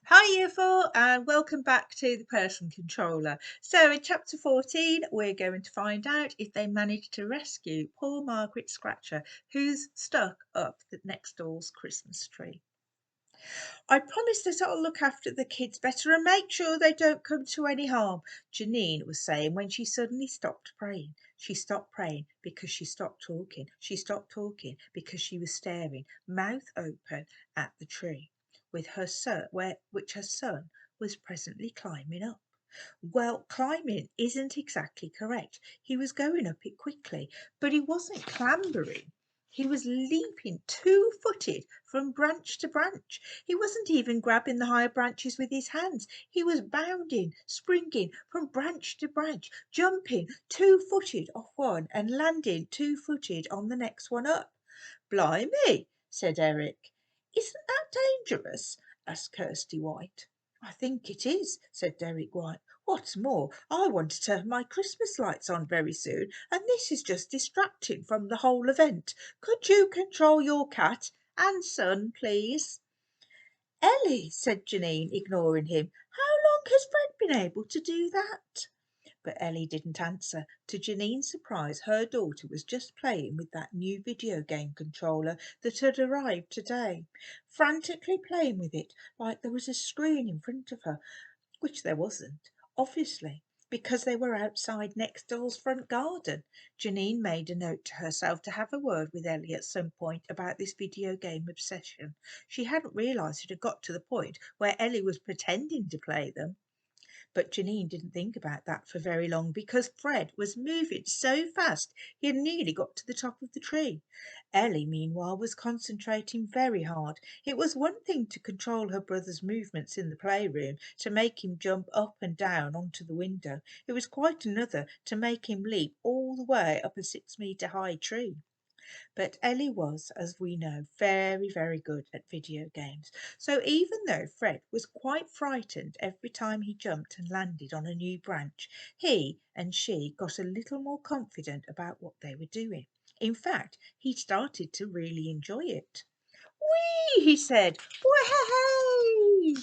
Hi Year 4 and welcome back to the Person Controller. So in chapter 14 we're going to find out if they managed to rescue poor Margaret Scratcher, who's stuck up the next door's Christmas tree. I promise that I'll look after the kids better and make sure they don't come to any harm, Janine was saying when she suddenly stopped praying. She stopped praying because she stopped talking. She stopped talking because she was staring, mouth open, at the tree, with her son, which her son was presently climbing up. Well, climbing isn't exactly correct. He was going up it quickly, but he wasn't clambering. He was leaping two-footed from branch to branch. He wasn't even grabbing the higher branches with his hands. He was bounding, springing from branch to branch, jumping two-footed off one and landing two-footed on the next one up. Blimey, said Eric. Isn't that dangerous? Asked Kirsty White. I think it is, said Derek White. What's more, I want to turn my Christmas lights on very soon, and this is just distracting from the whole event. Could you control your cat and son, please? Ellie, said Janine, ignoring him. How long has Fred been able to do that? But Ellie didn't answer. To Janine's surprise, her daughter was just playing with that new video game controller that had arrived today, frantically playing with it like there was a screen in front of her, which there wasn't, obviously, because they were outside next door's front garden. Janine made a note to herself to have a word with Ellie at some point about this video game obsession. She hadn't realised it had got to the point where Ellie was pretending to play them. But Janine didn't think about that for very long because Fred was moving so fast he had nearly got to the top of the tree. Ellie, meanwhile, was concentrating very hard. It was one thing to control her brother's movements in the playroom, to make him jump up and down onto the window. It was quite another to make him leap all the way up a 6-metre high tree. But Ellie was, as we know, very, very good at video games. So even though Fred was quite frightened every time he jumped and landed on a new branch, he and she got a little more confident about what they were doing. In fact, he started to really enjoy it. Whee! He said. Whey!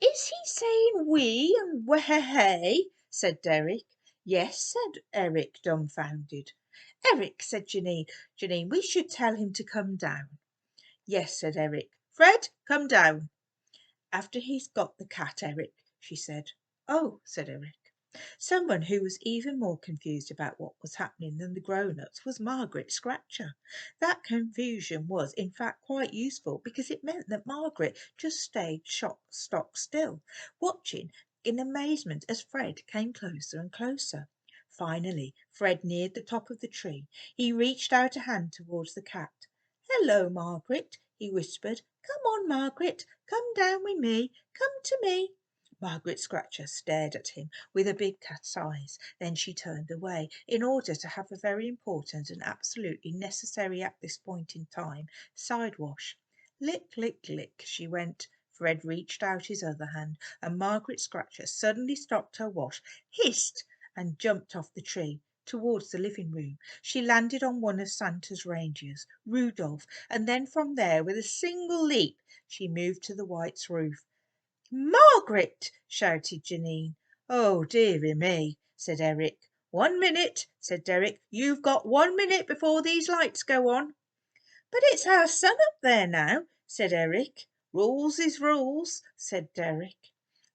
Is he saying wee and whey? Said Derek. Yes, said Eric, dumbfounded. Eric, said Janine. Janine, we should tell him to come down. Yes, said Eric. Fred, come down. After he's got the cat, Eric, she said. Oh, said Eric. Someone who was even more confused about what was happening than the grown-ups was Margaret Scratcher. That confusion was, in fact, quite useful because it meant that Margaret just stayed stock still, watching in amazement as Fred came closer and closer. Finally, Fred neared the top of the tree. He reached out a hand towards the cat. Hello, Margaret, he whispered. Come on, Margaret, come down with me. Come to me. Margaret Scratcher stared at him with a big cat's eyes. Then she turned away in order to have a very important and absolutely necessary at this point in time side wash. Lick, lick, lick, she went. Fred reached out his other hand, and Margaret Scratcher suddenly stopped her wash, hissed, and jumped off the tree towards the living room. She landed on one of Santa's reindeers, Rudolph, and then from there, with a single leap, she moved to the White's roof. Margaret! shouted Janine. Oh, dearie me, said Eric. 1 minute, said Derek. You've got 1 minute before these lights go on. But it's our son up there now, said Eric. Rules is rules, said Derek.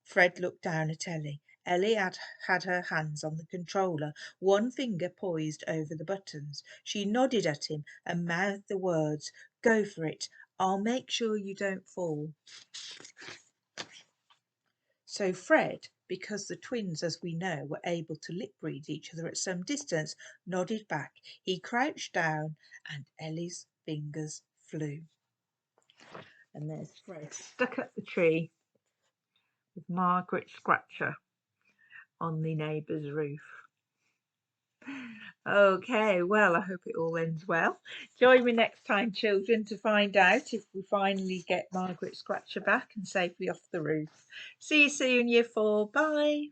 Fred looked down at Ellie. Ellie had her hands on the controller, one finger poised over the buttons. She nodded at him and mouthed the words, Go for it. I'll make sure you don't fall. So Fred, because the twins, as we know, were able to lip-read each other at some distance, nodded back. He crouched down and Ellie's fingers flew. And there's Fred stuck up the tree with Margaret Scratcher on the neighbour's roof. Okay, well, I hope it all ends well. Join me next time, children, to find out if we finally get Margaret Scratcher back and safely off the roof. See you soon, Year 4. Bye.